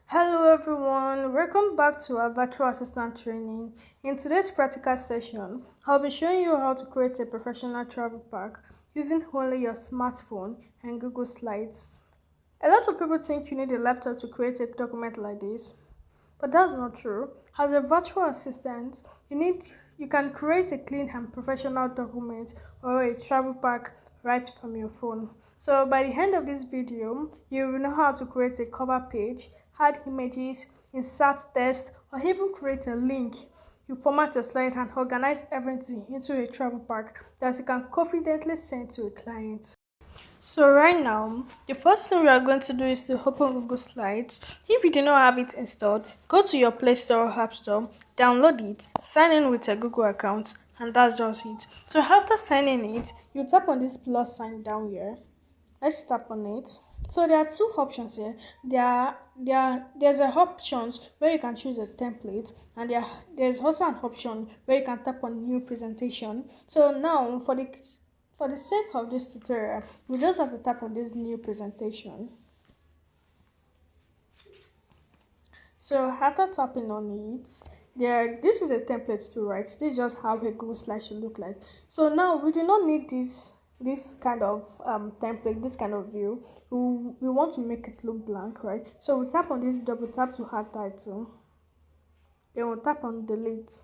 Hello everyone, welcome back to our virtual assistant training. In today's practical session, I'll be showing you how to create a professional travel pack using only your smartphone and Google Slides. A lot of people think you need a laptop to create a document like this, but that's not true. As a virtual assistant, you can create a clean and professional document or a travel pack right from your phone. So by the end of this video, you will know how to create a cover page, add images, insert text, or even create a link. You format your slide and organize everything into a travel pack that you can confidently send to a client. So right now, the first thing we are going to do is to open Google Slides. If you do not have it installed, go to your Play Store or App Store, download it, sign in with a Google account, and that's just it. So after signing it, you tap on this plus sign down here. Let's tap on it. So there are two options here. There's a options where you can choose a template, and there's also an option where you can tap on new presentation. So now for the sake of this tutorial, we just have to tap on this new presentation. So after tapping on it, this is a template too, right? This is just how a Google slide should look like. So now we do not need this kind of template, this kind of view. We want to make it look blank, right? So we tap on this double tap to add title. Then we'll tap on delete.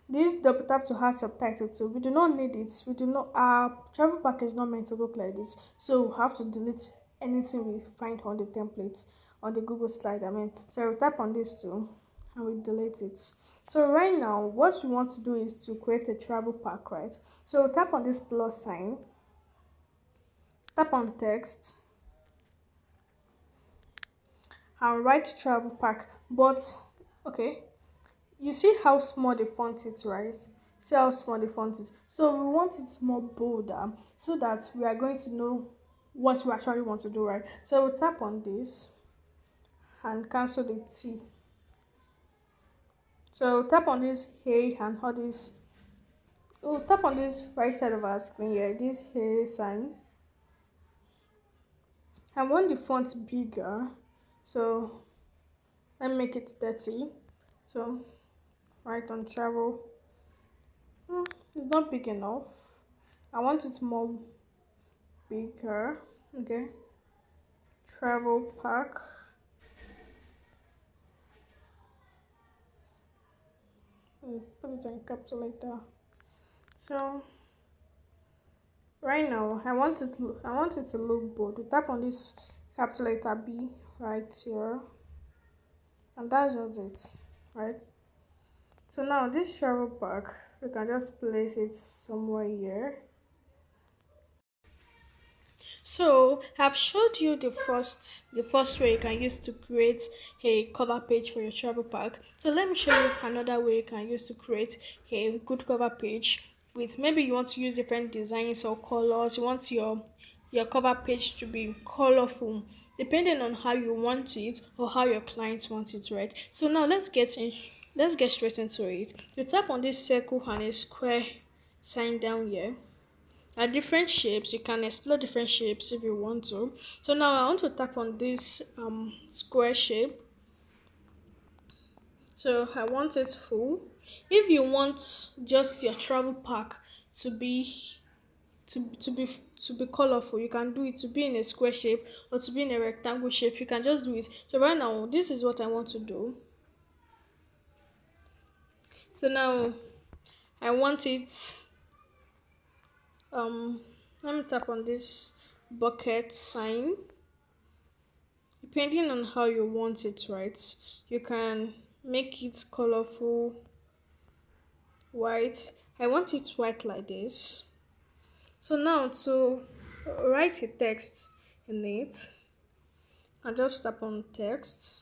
This double tap to add subtitle too. We do not need it. We do not our travel pack is not meant to look like this. So we have to delete anything we find on the template on the Google slide. So we tap on this too and we delete it. So right now what we want to do is to create a travel pack, right? So we'll tap on this plus sign, tap on text and write travel pack. But okay, you see how small the font is, right? See how small the font is. So we want it more bolder so that we are going to know what we actually want to do, right? So we'll tap on this and cancel the T. So tap on this A and all this. We'll tap on this right side of our screen here, this A sign. I want the font bigger, so let me make it 30. So right on travel. It's not big enough. I want it more bigger. Okay. Travel pack. Put it in encapsulator. So right now I want it to look bold. We tap on this encapsulator B right here. And that's just it. Right? So now this travel pack, we can just place it somewhere here. So I've showed you the first way you can use to create a cover page for your travel pack. So let me show you another way you can use to create a good cover page with maybe you want to use different designs or colors. You want your cover page to be colorful depending on how you want it or how your clients want it, right? So now let's get straight into it. You tap on this circle and a square sign down here are different shapes. You can explore different shapes if you want to. So now I want to tap on this square shape. So I want it full. If you want just your travel pack to be to be colorful, you can do it to be in a square shape or to be in a rectangle shape. You can just do it. So right now this is what I want to do. So now I want it let me tap on this bucket sign. Depending on how you want it, right? You can make it colorful white. I want it white like this. So now to write a text in it, I just tap on text.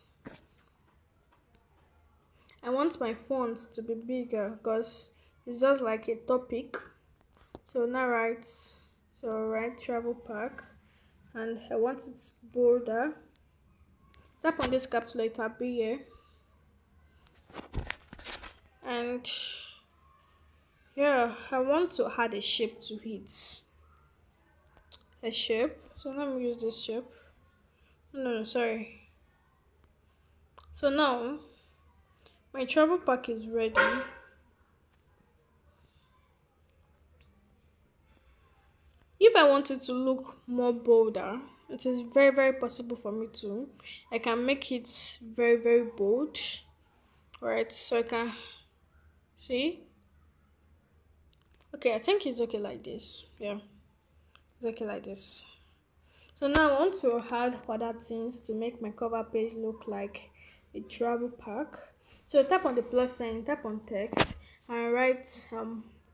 I want my font to be bigger because it's just like a topic. So now write travel pack and I want it bolder. Tap on this capsulator B here and yeah, I want to add a shape to it. A shape. So let me use this shape. No, sorry. So now my travel pack is ready. If I want it to look more bolder, it is very possible for me to. I can make it very bold. Alright, so I can see. Okay, I think it's okay like this. Yeah, it's okay like this. So now I want to add other things to make my cover page look like a travel pack. So tap on the plus sign, tap on text, and write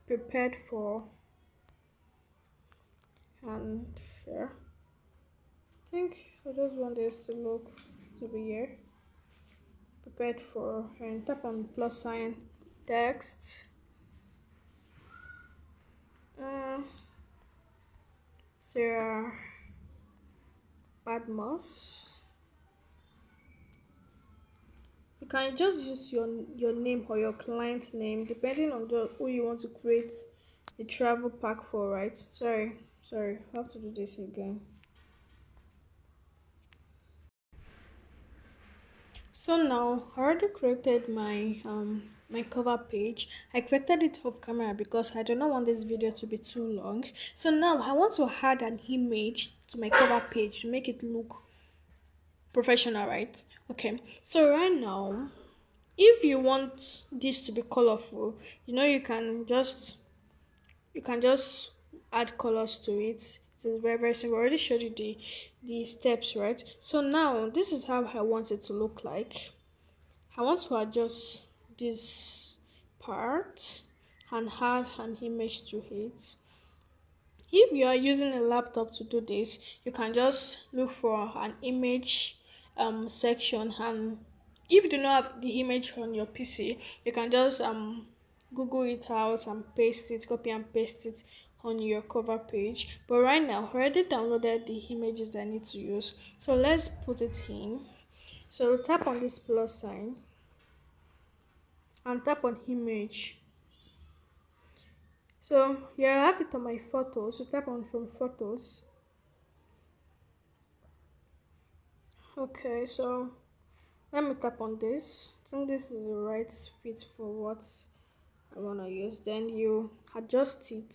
prepared for and share. I think I just want this to look to be here. Prepared for, and tap on plus sign, text. Uh, Sarah Badmos. You can just use your name or your client's name depending on who you want to create the travel pack for, right? Sorry, I have to do this again. So now I already created my cover page. I created it off camera because I do not want this video to be too long. So now I want to add an image to my cover page to make it look professional, right? Okay. So right now, if you want this to be colorful, you can just add colors to it. It is very simple. I already showed you the steps, right? So now this is how I want it to look like. I want to adjust this part and add an image to it. If you are using a laptop to do this, you can just look for an image section, and if you do not have the image on your PC, you can just Google it out and paste it, copy and paste it on your cover page. But right now, I already downloaded the images I need to use. So let's put it in. So tap on this plus sign and tap on image. So here I have it on my photos. So tap on from photos. Okay, so let me tap on this. I think this is the right fit for what I want to use. Then you adjust it.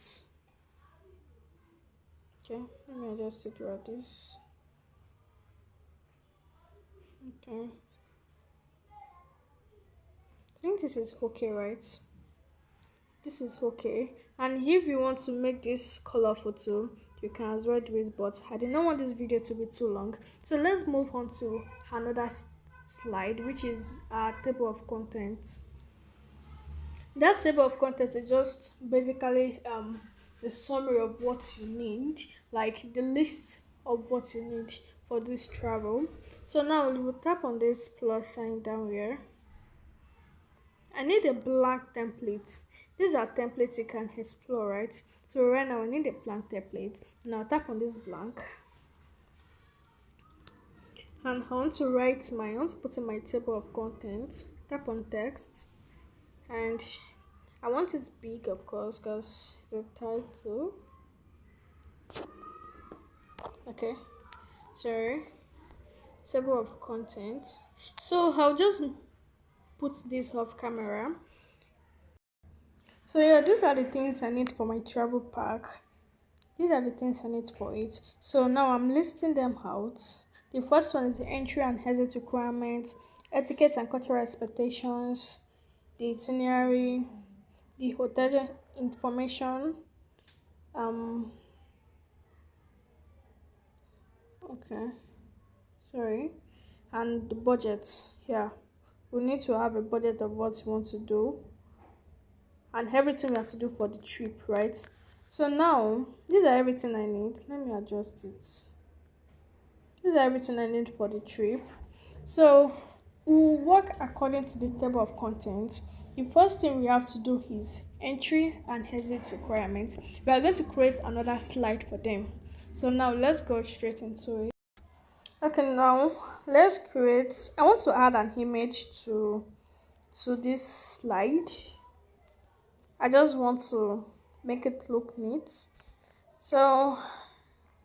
Okay, let me adjust it like this. Okay, I think this is okay, right? This is okay. And if you want to make this colorful too, you can as well do it, but I did not want this video to be too long. So let's move on to another slide, which is our table of contents. That table of contents is just basically the summary of what you need, like the list of what you need for this travel. So now we will tap on this plus sign down here. I need a blank template. These are templates you can explore, right? So right now I need a blank template. Now tap on this blank. And I want to put in my table of contents. Tap on text. And I want it big, of course, because it's a title. Okay. Sorry. Table of contents. So I'll just put this off camera. So yeah, these are the things I need for my travel pack. These are the things I need for it. So now I'm listing them out. The first one is the entry and exit requirements, etiquette and cultural expectations, the itinerary, the hotel information. Um, okay, sorry, and the budgets. Yeah, we need to have a budget of what we want to do and everything we have to do for the trip, right? So now these are everything I need. Let me adjust it. These are everything I need for the trip. So we'll work according to the table of contents. The first thing we have to do is entry and exit requirements. We are going to create another slide for them. So now let's go straight into it. Okay, now let's create. I want to add an image to this slide. I just want to make it look neat. So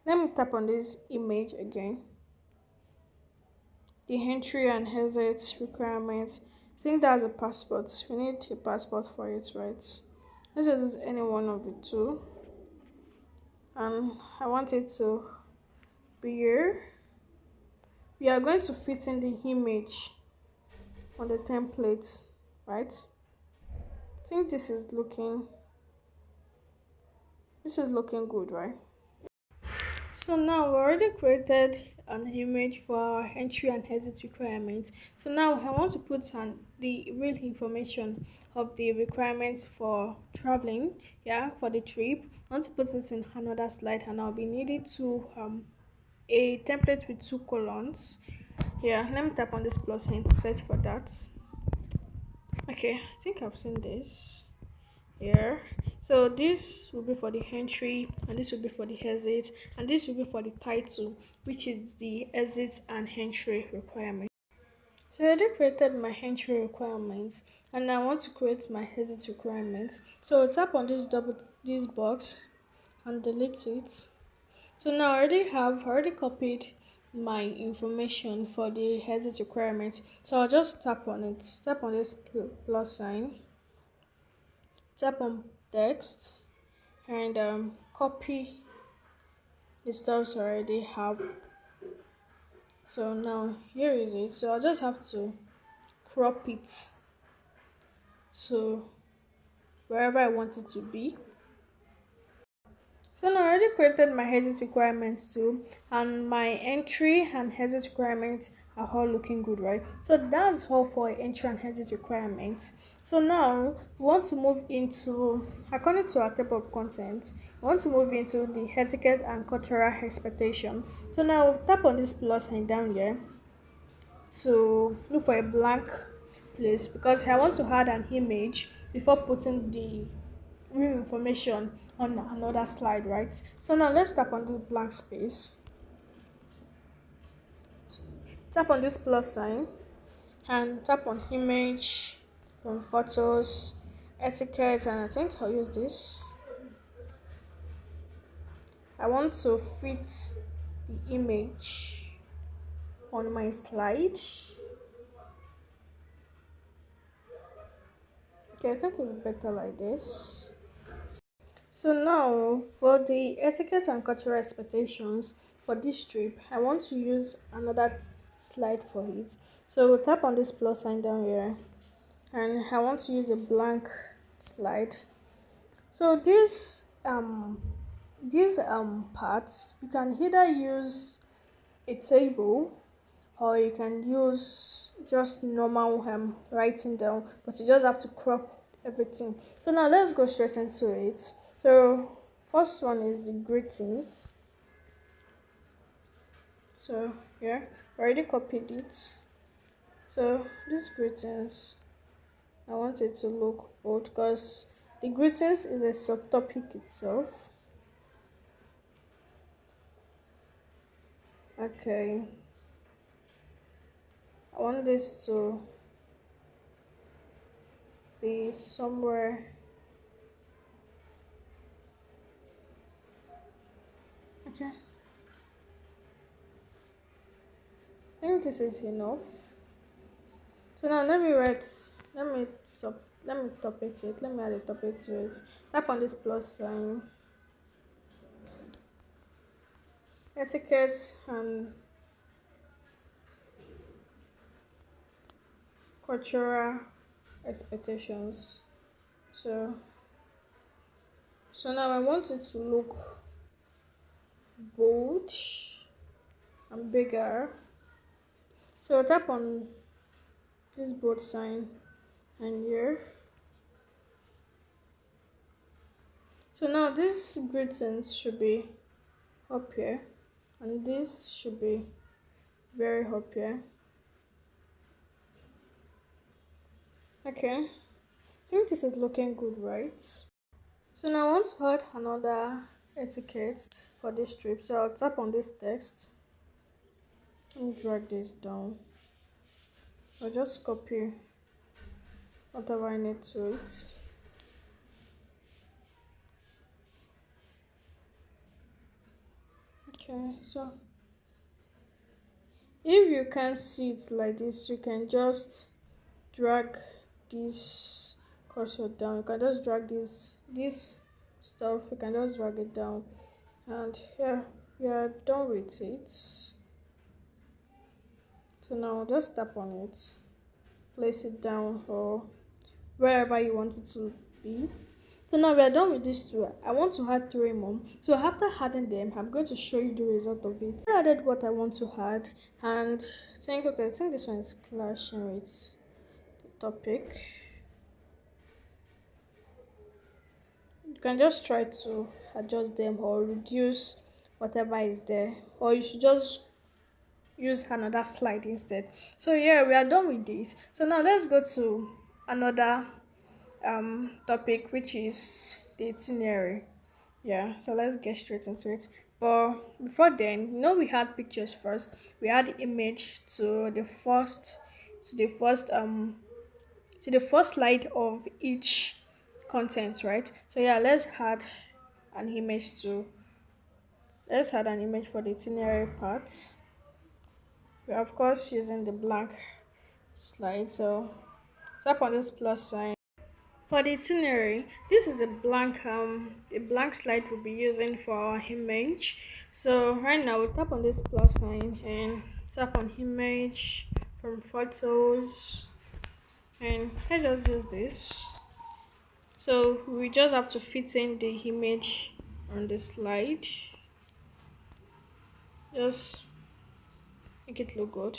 let me tap on this image again. the entry and exit requirements. I think that's a passport. We need a passport for it, right? Let's just use any one of the two. And I want it to be here. We are going to fit in the image on the template, right? I think this is looking good, right? So now we already created an image for our entry and exit requirements. So now I want to put the real information of the requirements for traveling, yeah, for the trip. I want to put it in another slide, and I'll be needing a template with two columns. Yeah, let me tap on this plus sign to search for that. Okay, I think I've seen this here. So this will be for the entry, and this will be for the exit, and this will be for the title, which is the exit and entry requirement. So I already created my entry requirements, and I want to create my exit requirements. So tap on this box and delete it. So now I already copied my information for the exit requirement. So I'll just tap on it. Tap on this plus sign. Tap on text and copy the stuff I already have. So now here is it. So I just have to crop it to wherever I want it to be. So now I already created my exit requirements too, and my entry and exit requirements are all looking good, right? So that's all for entry and exit requirements. So now we want to move into, according to our table of contents, we want to move into the etiquette and cultural expectation. So now tap on this plus sign down here to look for a blank place because I want to add an image before putting the real information on another slide, right? So now let's tap on this blank space. Tap on this plus sign and tap on image from photos, etiquette, and I think I'll use this. I want to fit the image on my slide. Okay, I think it's better like this. So now for the etiquette and cultural expectations for this trip, I want to use another slide for it. So we'll tap on this plus sign down here and I want to use a blank slide. So these parts you can either use a table or you can use just normal writing down, but you just have to crop everything. So now let's go straight into it. So first one is the greetings. So yeah, I already copied it. So these greetings, I want it to look bold because the greetings is a subtopic itself. Okay, I want this to be somewhere. Okay, I think this is enough. So now let me topic it, let me add a topic to it. Tap on this plus sign, etiquette and cultural expectations. So now I want it to look bold and bigger. So tap on this bold sign and here. So now this greetings should be up here and this should be very up here. Okay, I think this is looking good, right? So now I want to add another etiquette for this trip. So I'll tap on this text. Let me drag this down. I'll just copy whatever I need to it. Okay, so If you can't see it like this, you can just drag this cursor down. You can just drag this stuff, you can just drag it down, and yeah, we are done with it. So now just tap on it, place it down or wherever you want it to be. So now we are done with these two. I want to add three more. So after adding them, I'm going to show you the result of it. I added what I want to add and think, okay, I think this one is clashing with the topic. You can just try to adjust them or reduce whatever is there, or you should just use another slide instead. So yeah, we are done with this. So now let's go to another topic, which is the itinerary. Yeah, so let's get straight into it. But before then, we had pictures first. We had image to the first slide of each content, right? So yeah, an image to let's add an image for the itinerary part. We're of course using the blank slide. So tap on this plus sign. For the itinerary, this is a blank slide we'll be using for our image. So right now we'll tap on this plus sign and tap on image from photos, and let's just use this. So we just have to fit in the image on the slide. Just make it look good.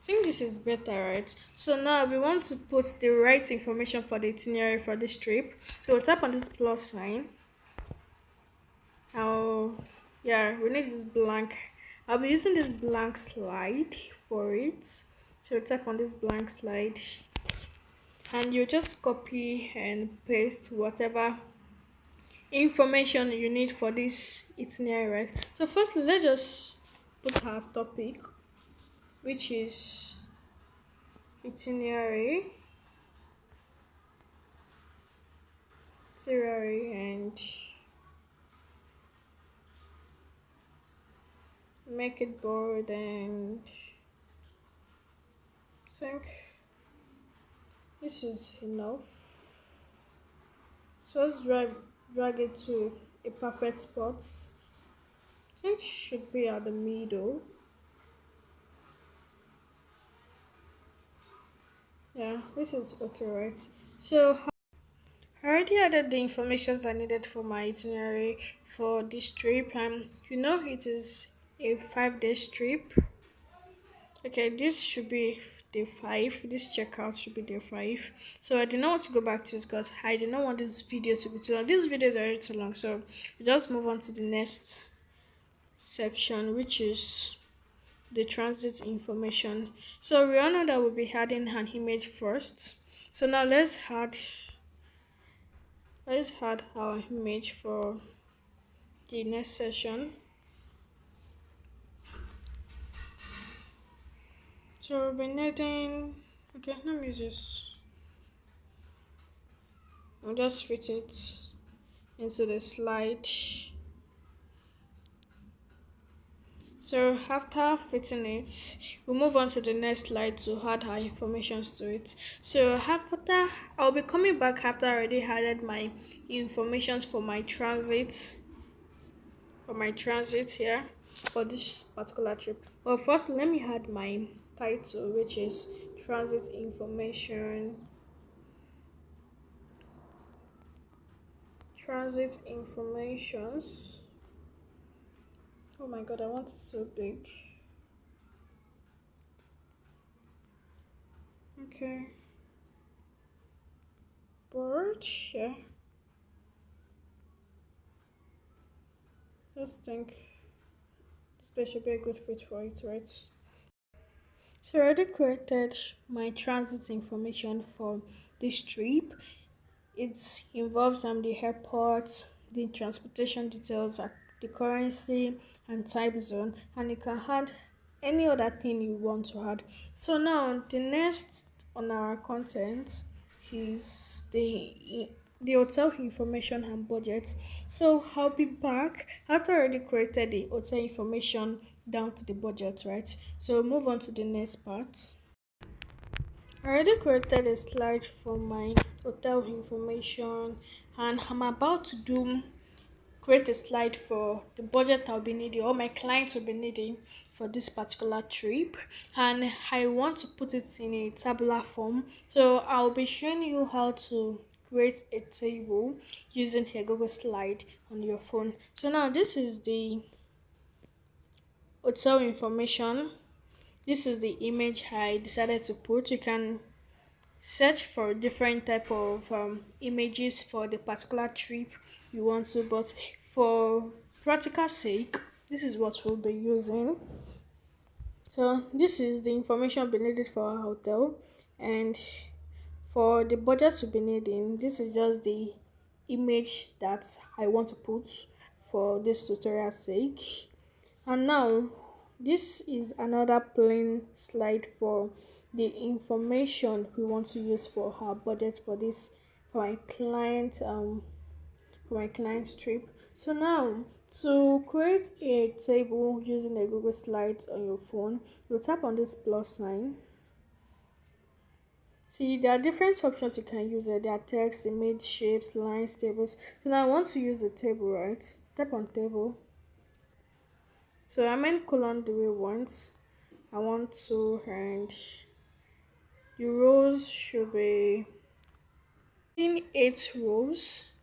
I think this is better, right? So now we want to put the right information for the itinerary for this trip. So we'll tap on this plus sign. Yeah, we need this blank. I'll be using this blank slide for it. So we'll tap on this blank slide, and you just copy and paste whatever information you need for this itinerary, right? So firstly, let's just put our topic, which is itinerary, and make it bold, and I think this is enough. So let's drag it to a perfect spot. I think should be at the middle. Yeah, this is okay, right? So I already added the informations I needed for my itinerary for this trip, and it is a 5 day trip. Okay, this should be day 5. This checkout should be day 5. So I did not want to go back to this because I did not want this video to be too long. This video is already too long, so we just move on to the next section, which is the transit information. So we all know that we'll be adding an image first. So now let's add our image for the next session. So we'll be needing, okay, let me just, I'll just fit it into the slide. So after fitting it, we'll move on to the next slide to add our information to it. So after, I'll be coming back after I already added my informations for my transit here for this particular trip. But first, let me add my title, which is transit informations. Oh my god, I want it so big. Okay. Board, yeah. Just think this should be a good fit for it, right? So I already created my transit information for this trip. It involves the airport, the transportation details, the currency and time zone, and you can add any other thing you want to add. So now the next on our content is the the hotel information and budget. So I'll be back after I already created the hotel information down to the budget, right? So move on to the next part. I already created a slide for my hotel information, and I'm about to do create a slide for the budget I'll be needing or my clients will be needing for this particular trip, and I want to put it in a tabular form. So I'll be showing you how to create a table using a Google slide on your phone. So now this is the hotel information. This is the image I decided to put. You can search for different type of images for the particular trip you want to, but for practical sake, this is what we'll be using. So this is the information we needed for our hotel, and for the budget to be needing, this is just the image that I want to put for this tutorial sake. And now this is another plain slide for the information we want to use for our budget for this for my client for my client's trip. So now to create a table using a Google Slides on your phone, you tap on this plus sign. See, there are different options you can use it. There are text, image, shapes, lines, tables. So now I want to use the table, right? Tap on table. So I meant colon the way once. I want to, and the rows should be in 8 rows.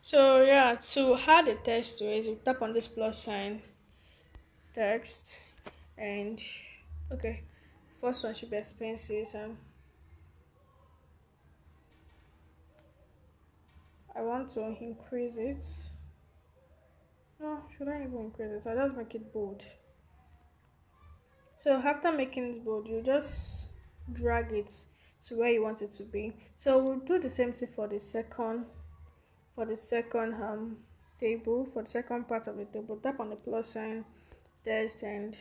So yeah, to add the text to it, you tap on this plus sign, text, and okay, first one should be expenses, and I want to increase it. No, should I even increase it? I just make it bold. So after making it bold, you just drag it to where you want it to be. So we'll do the same thing for the second table, for the second part of the table. Tap on the plus sign, test, and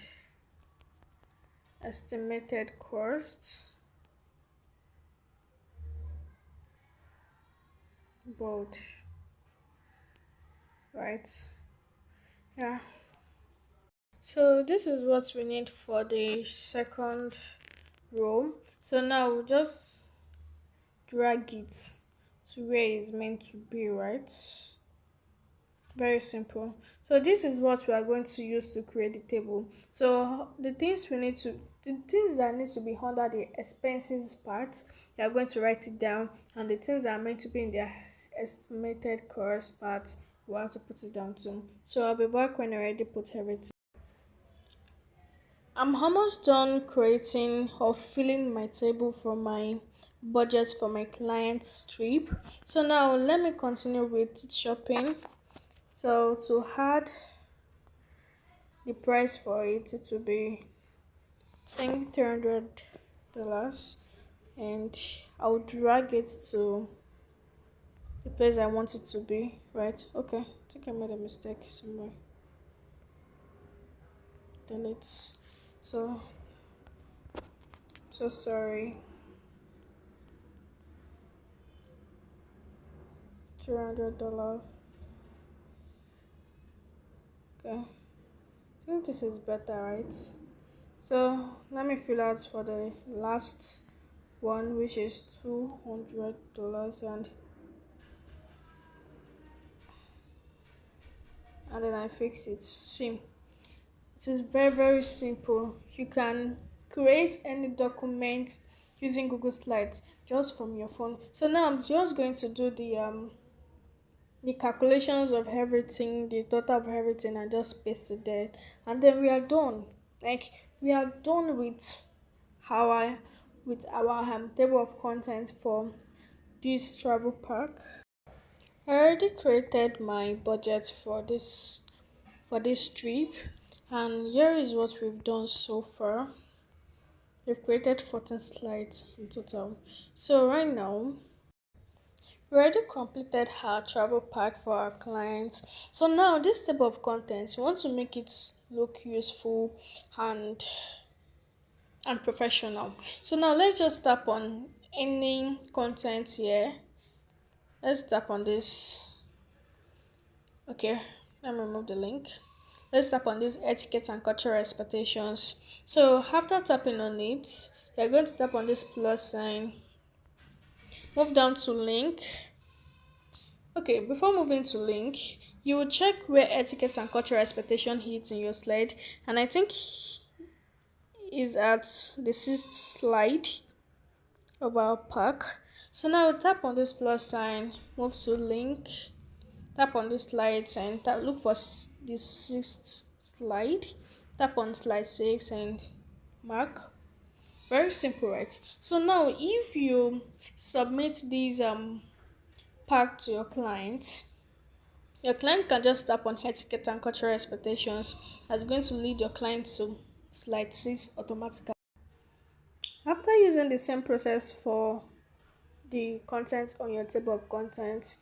estimated costs, bold, right? Yeah. So this is what we need for the second row. So now we'll just drag it to where it's meant to be, right? Very simple. So this is what we are going to use to create the table. So the things that need to be under the expenses part, you are going to write it down, and the things that are meant to be in the estimated cost part, we have to put it down too. So I'll be back when I already put everything. I'm almost done creating or filling my table for my budget for my client's trip. So now let me continue with shopping. So to add the price for it, it will be I think $300, and I'll drag it to the place I want it to be. Right? Okay. I think I made a mistake somewhere. Delete. So so sorry. $300. Okay. I think this is better, right? So let me fill out for the last one, which is $200, and then I fix it. See, it is very simple. You can create any document using Google Slides just from your phone. So now I'm just going to do the calculations of everything, the total of everything, and just paste it there, and then we are done. Like, we are done our our table of contents for this travel pack. I already created my budget for this trip, and here is what we've done so far. We've created 14 slides in total. So right now we already completed our travel pack for our clients. So now this table of contents, we want to make it look useful and professional. So now let's just tap on any content here. Let's tap on this. Okay, let me remove the link. Let's tap on this etiquette and cultural expectations. So after tapping on it, you're going to tap on this plus sign. Move down to link. Okay, before moving to link, you will check where etiquette and cultural expectation hits in your slide, and I think is at the sixth slide of our pack. So now tap on this plus sign, move to link, tap on this slide and look for the sixth slide. Tap on slide 6 and mark. Very simple, right? So now if you submit these pack to your client can just tap on etiquette and cultural expectations. That's going to lead your client to slide 6 automatically. After using the same process for the content on your table of contents,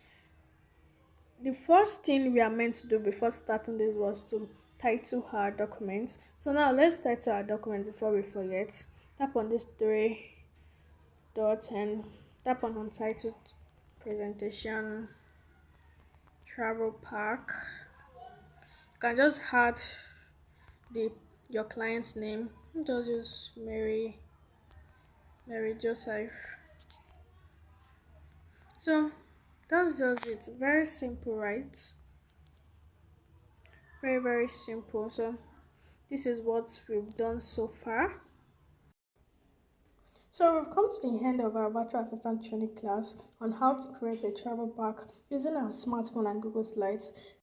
the first thing we are meant to do before starting this was to title our documents. So now let's title our document before we forget. Tap on these three dots and tap on untitled presentation travel pack. You can just add the your client's name. Just use Mary Joseph. So that's just it. Very simple, right? Very simple. So this is what we've done so far. So we've come to the end of our virtual assistant training class on how to create a travel pack using our smartphone and Google Slides.